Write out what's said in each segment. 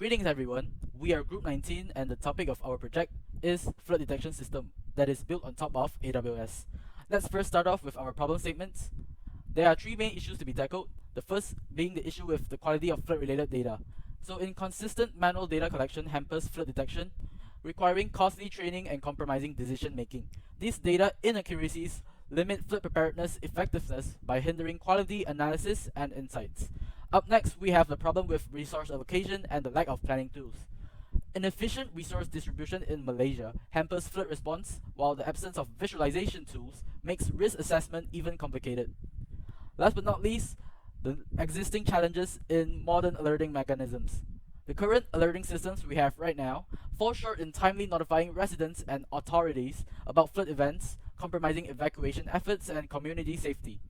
Greetings everyone, we are Group 19 and the topic of our project is flood detection system that is built on top of AWS. Let's first start off with our problem statements. There are three main issues to be tackled, the first being the issue with the quality of flood related data. So inconsistent manual data collection hampers flood detection, requiring costly training and compromising decision making. These data inaccuracies limit flood preparedness effectiveness by hindering quality analysis and insights. Up next, we have the problem with resource allocation and the lack of planning tools. Inefficient resource distribution in Malaysia hampers flood response, while the absence of visualization tools makes risk assessment even complicated. Last but not least, the existing challenges in modern alerting mechanisms. The current alerting systems we have right now fall short in timely notifying residents and authorities about flood events, compromising evacuation efforts and community safety.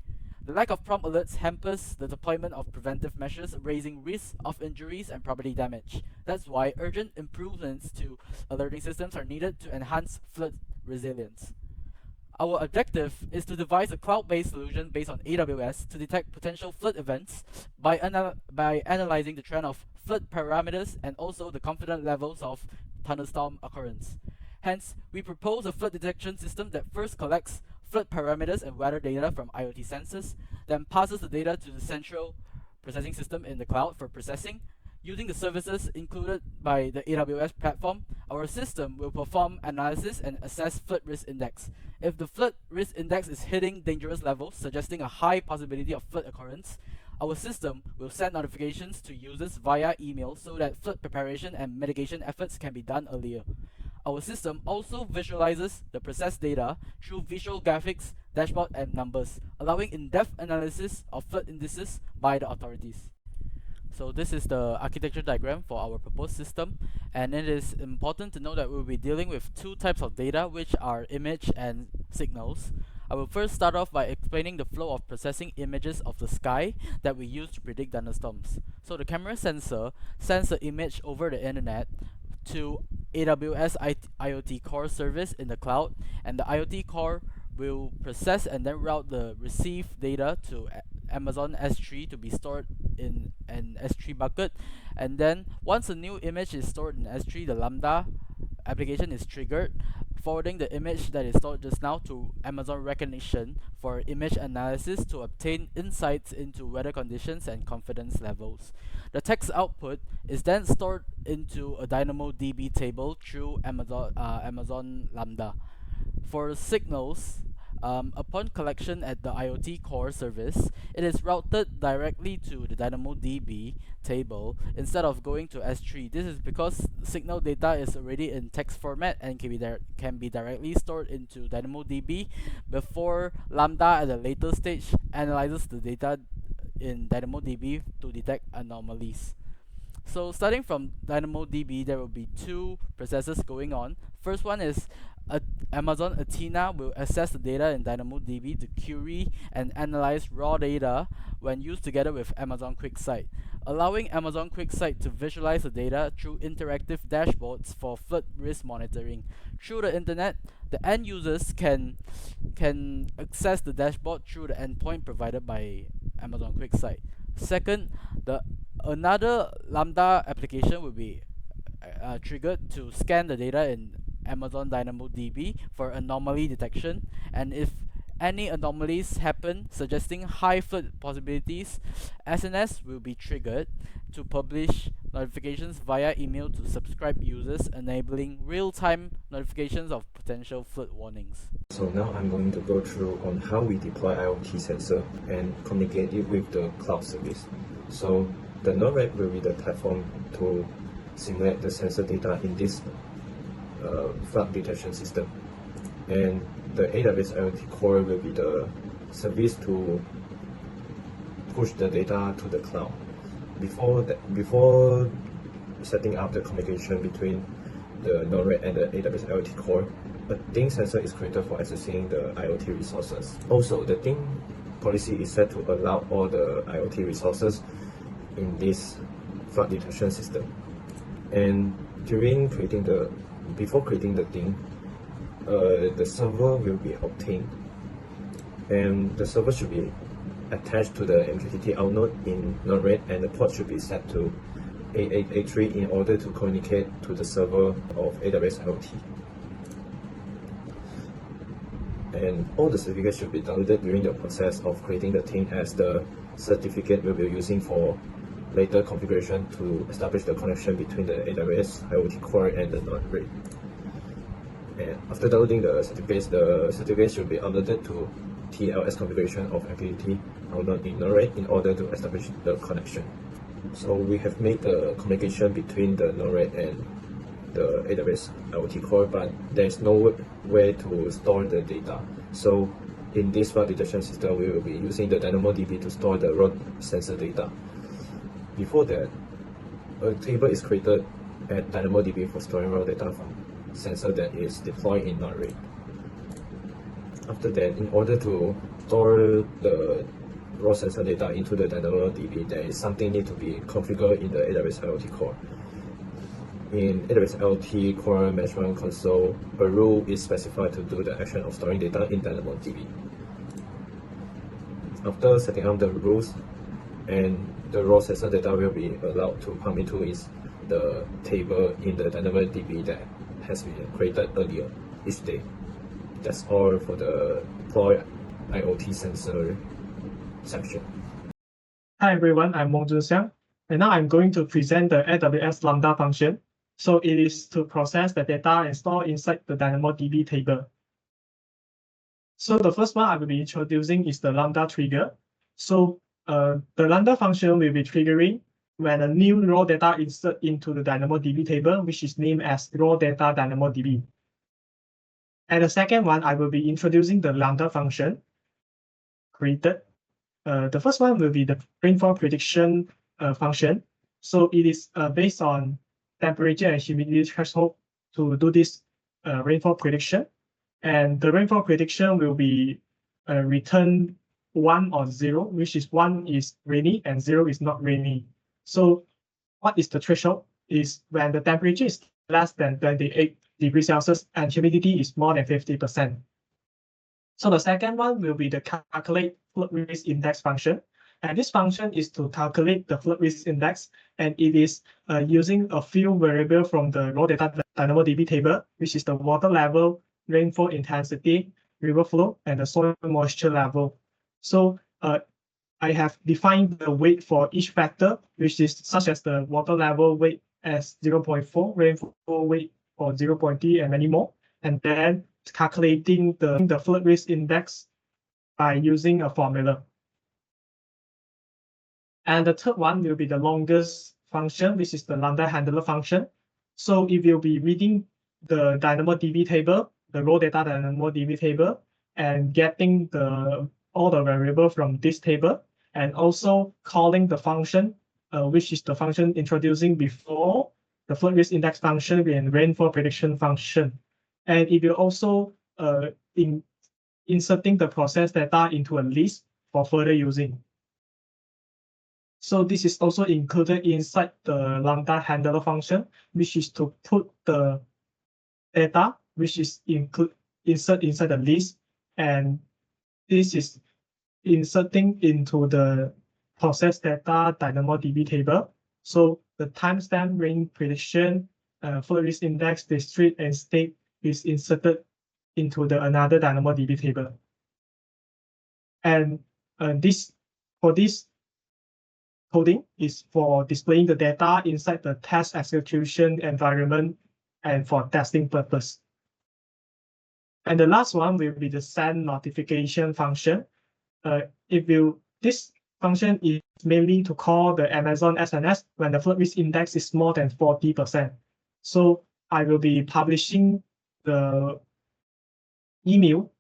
The lack of prompt alerts hampers the deployment of preventive measures, raising risks of injuries and property damage. That's why urgent improvements to alerting systems are needed to enhance flood resilience. Our objective is to devise a cloud-based solution based on AWS to detect potential flood events by analyzing the trend of flood parameters and also the confidence levels of thunderstorm occurrence. Hence, we propose a flood detection system that first collects flood parameters and weather data from IoT sensors, then passes the data to the central processing system in the cloud for processing. Using the services included by the AWS platform, our system will perform analysis and assess flood risk index. If the flood risk index is hitting dangerous levels, suggesting a high possibility of flood occurrence, our system will send notifications to users via email so that flood preparation and mitigation efforts can be done earlier. Our system also visualizes the processed data through visual graphics, dashboard, and numbers, allowing in-depth analysis of flood indices by the authorities. So this is the architecture diagram for our proposed system, and it is important to know that we'll be dealing with two types of data, which are image and signals. I will first start off by explaining the flow of processing images of the sky that we use to predict thunderstorms. So the camera sensor sends the image over the internet to AWS IoT Core service in the cloud, and the IoT Core will process and then route the received data to Amazon S3 to be stored in an S3 bucket. And then once a new image is stored in S3, the Lambda application is triggered, forwarding the image that is stored just now to Amazon Recognition for image analysis to obtain insights into weather conditions and confidence levels. The text output is then stored into a DynamoDB table through Amazon Lambda. For signals, upon collection at the IoT Core service, it is routed directly to the DynamoDB table instead of going to S3. This is because signal data is already in text format and can be directly stored into DynamoDB before Lambda at a later stage analyzes the data in DynamoDB to detect anomalies. So starting from DynamoDB, there will be two processes going on. First one is Amazon Athena will access the data in DynamoDB to query and analyze raw data when used together with Amazon QuickSight, allowing Amazon QuickSight to visualize the data through interactive dashboards for flood risk monitoring. Through the internet, the end users can access the dashboard through the endpoint provided by Amazon QuickSight. Second, another Lambda application will be triggered to scan the data in Amazon DynamoDB for anomaly detection, and if any anomalies happen suggesting high flood possibilities, SNS will be triggered to publish notifications via email to subscribed users, enabling real-time notifications of potential flood warnings. So now I'm going to go through on how we deploy IoT sensor and communicate it with the cloud service. So the Node-RED will be the platform to simulate the sensor data in this flood detection system, and the AWS IoT Core will be the service to push the data to the cloud. Before setting up the communication between the Node-RED and the AWS IoT Core, a DING sensor is created for accessing the IoT resources. Also, the DING policy is set to allow all the IoT resources in this flood detection system. And before creating the DING, the server will be obtained, and the server should be attached to the MQTT out node in Node-RED, and the port should be set to 8883 in order to communicate to the server of AWS IoT. And all the certificates should be downloaded during the process of creating the thing, as the certificate will be using for later configuration to establish the connection between the AWS IoT core and the node. And after downloading the certificates should be uploaded to TLS configuration of activity download in Node in order to establish the connection. So we have made the communication between the Node and the AWS IoT core, but there is no way to store the data. So in this flood detection system, we will be using the DynamoDB to store the raw sensor data. Before that, a table is created at DynamoDB for storing raw data from sensor that is deployed in Node. After that, in order to store the raw sensor data into the DynamoDB, there is something need to be configured in the AWS IoT core. In AWS IoT Core Management Console, a rule is specified to do the action of storing data in DynamoDB. After setting up the rules, and the raw sensor data will be allowed to come into the table in the DynamoDB that has been created earlier each day. That's all for the deploy IoT sensor section. Hi everyone, I'm Mong Jun Xiang, and now I'm going to present the AWS Lambda function. So it is to process the data and store inside the DynamoDB table. So the first one I will be introducing is the Lambda trigger. So the Lambda function will be triggering when a new raw data is inserted into the DynamoDB table, which is named as raw data DynamoDB. And the second one, I will be introducing the Lambda function created. The first one will be the rainfall prediction function. So it is based on temperature and humidity threshold to do this rainfall prediction. And the rainfall prediction will be return 1 or 0, which is 1 is rainy and 0 is not rainy. So what is the threshold? Is when the temperature is less than 28 degrees Celsius and humidity is more than 50%. So the second one will be the calculate flood risk index function. And this function is to calculate the flood risk index, and it is using a few variables from the raw data DynamoDB table, which is the water level, rainfall intensity, river flow, and the soil moisture level. So I have defined the weight for each factor, which is such as the water level weight as 0.4, rainfall weight for 0.3, and many more. And then calculating the flood risk index by using a formula. And the third one will be the longest function, which is the lambda handler function. So if you'll be reading the DynamoDB table, the raw data DynamoDB table, and getting all the variables from this table, and also calling the function, which is the function introducing before the flood risk index function and rainfall prediction function. And if you're also inserting the process data into a list for further using. So this is also included inside the lambda handler function, which is to put the data, which is insert inside the list, and this is inserting into the process data DynamoDB table. So the timestamp, rain prediction, flood risk index, district, and state is inserted into the another DynamoDB table. And this coding is for displaying the data inside the test execution environment and for testing purpose. And the last one will be the send notification function. This function is mainly to call the Amazon SNS when the flood risk index is more than 40%. So I will be publishing the email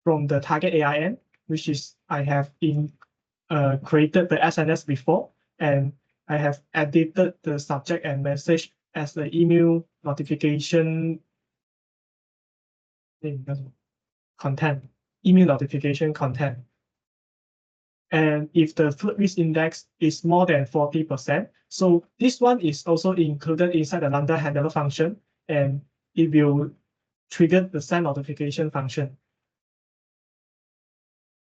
from the target AIN, which is I have created the SNS before, and I have edited the subject and message as the email notification content, email notification content. And if the flood risk index is more than 40%, so this one is also included inside the lambda handler function, and it will trigger the send notification function.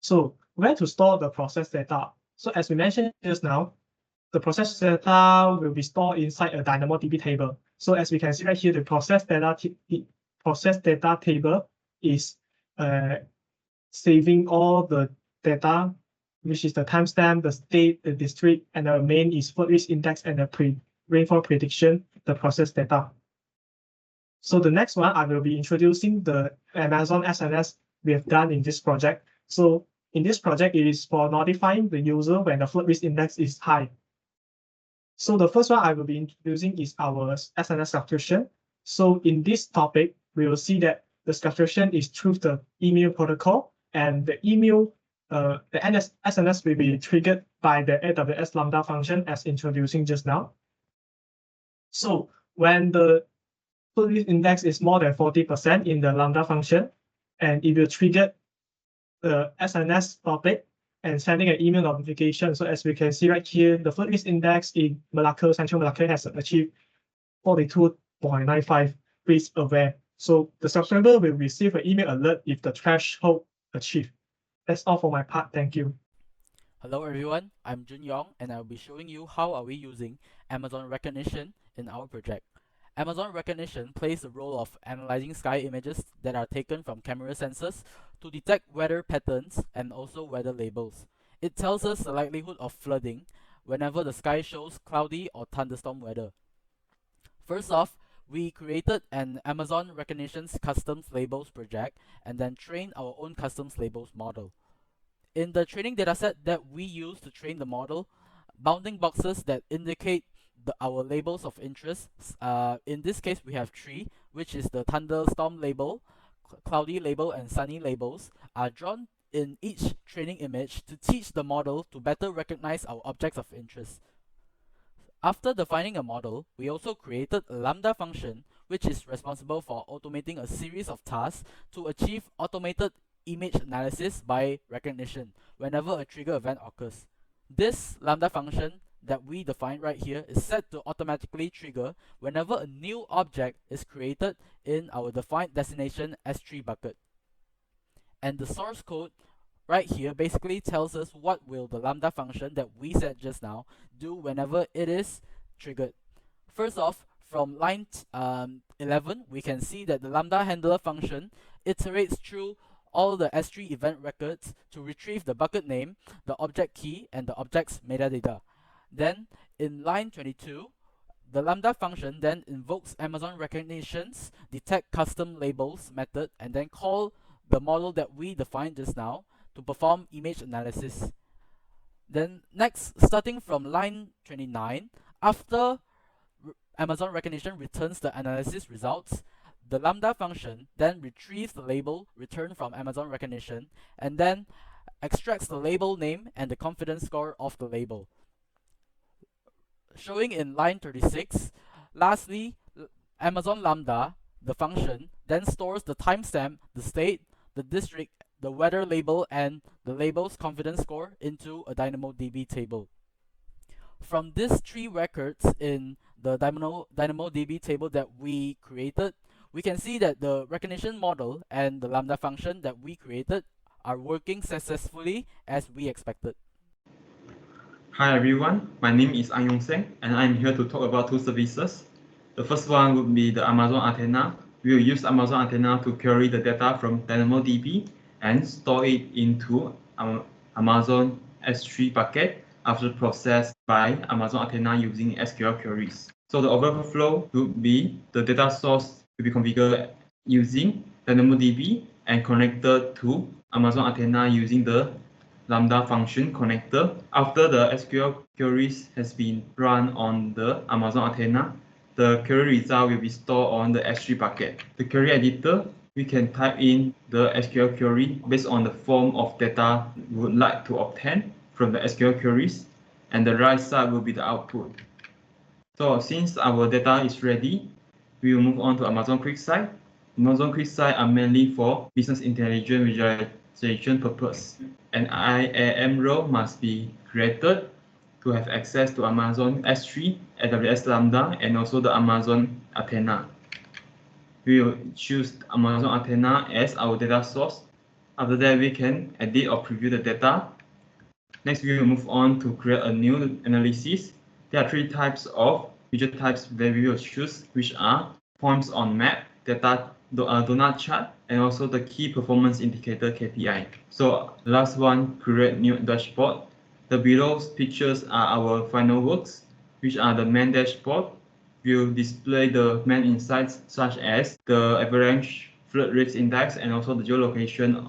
So where to store the process data? So as we mentioned just now, the process data will be stored inside a DynamoDB table. So as we can see right here, the process data table is saving all the data, which is the timestamp, the state, the district, and the main is flood risk index and the rainfall prediction, the process data. So the next one, I will be introducing the Amazon SNS we have done in this project. So in this project, it is for notifying the user when the flood risk index is high. So the first one I will be introducing is our SNS subscription. So in this topic, we will see that the subscription is through the email protocol, and the email, the SNS will be triggered by the AWS Lambda function as introducing just now. So when the flood risk index is more than 40% in the Lambda function, and it will trigger the SNS topic and sending an email notification. So as we can see right here, the flood risk index in Malacca, Central Malacca has achieved 42.95 risk aware. So the subscriber will receive an email alert if the threshold achieved. That's all for my part. Thank you. Hello everyone, I'm Jun Yong and I'll be showing you how are we using Amazon Recognition in our project. Amazon Recognition plays the role of analyzing sky images that are taken from camera sensors to detect weather patterns and also weather labels. It tells us the likelihood of flooding whenever the sky shows cloudy or thunderstorm weather. First off, we created an Amazon Recognition's customs labels project and then trained our own customs labels model. In the training dataset that we use to train the model, bounding boxes that indicate our labels of interest, in this case we have 3, which is the thunderstorm label, cloudy label, and sunny labels, are drawn in each training image to teach the model to better recognize our objects of interest. After defining a model, we also created a Lambda function which is responsible for automating a series of tasks to achieve automated image analysis by recognition whenever a trigger event occurs. This Lambda function that we define right here is set to automatically trigger whenever a new object is created in our defined destination S3 bucket. And the source code right here basically tells us what will the Lambda function that we set just now do whenever it is triggered. First off, from line 11, we can see that the Lambda handler function iterates through all the S3 event records to retrieve the bucket name, the object key, and the object's metadata. Then, in line 22, the Lambda function then invokes Amazon Recognition's detect custom labels method and then call the model that we defined just now to perform image analysis. Then next, starting from line 29, after Amazon Recognition returns the analysis results, the Lambda function then retrieves the label returned from Amazon Recognition and then extracts the label name and the confidence score of the label. Showing in line 36, lastly, Amazon Lambda, the function, then stores the timestamp, the state, the district, the weather label, and the label's confidence score into a DynamoDB table. From these 3 records in the DynamoDB table that we created, we can see that the recognition model and the Lambda function that we created are working successfully as we expected. Hi everyone, my name is An Yong Seng and I'm here to talk about 2 services. The first one would be the Amazon Antenna. We will use Amazon Antenna to query the data from DynamoDB and store it into Amazon S3 bucket after processed by Amazon Antenna using SQL queries. So the overall flow would be the data source will be configured using DynamoDB and connected to Amazon Antenna using the Lambda function connector. After the SQL queries has been run on the Amazon Antenna, the query result will be stored on the S3 bucket. The query editor, we can type in the SQL query based on the form of data we would like to obtain from the SQL queries, and the right side will be the output. So since our data is ready, we will move on to Amazon QuickSight. Amazon QuickSight are mainly for business intelligence visualization purpose. An IAM role must be created to have access to Amazon S3, AWS Lambda, and also the Amazon Antenna. We will choose Amazon Antenna as our data source. After that, we can edit or preview the data. Next, we will move on to create a new analysis. There are three types of visual types that we will choose, which are points on map, data donut chart, and also the key performance indicator KPI. So last one, create new dashboard. The below pictures are our final works, which are the main dashboard. Will display the main insights such as the average flood risk index and also the geolocation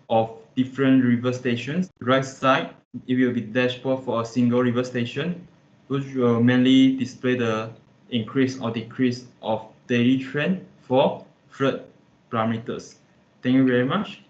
of different river stations. Right side, it will be dashboard for a single river station, which will mainly display the increase or decrease of daily trend for flood parameters. Thank you very much.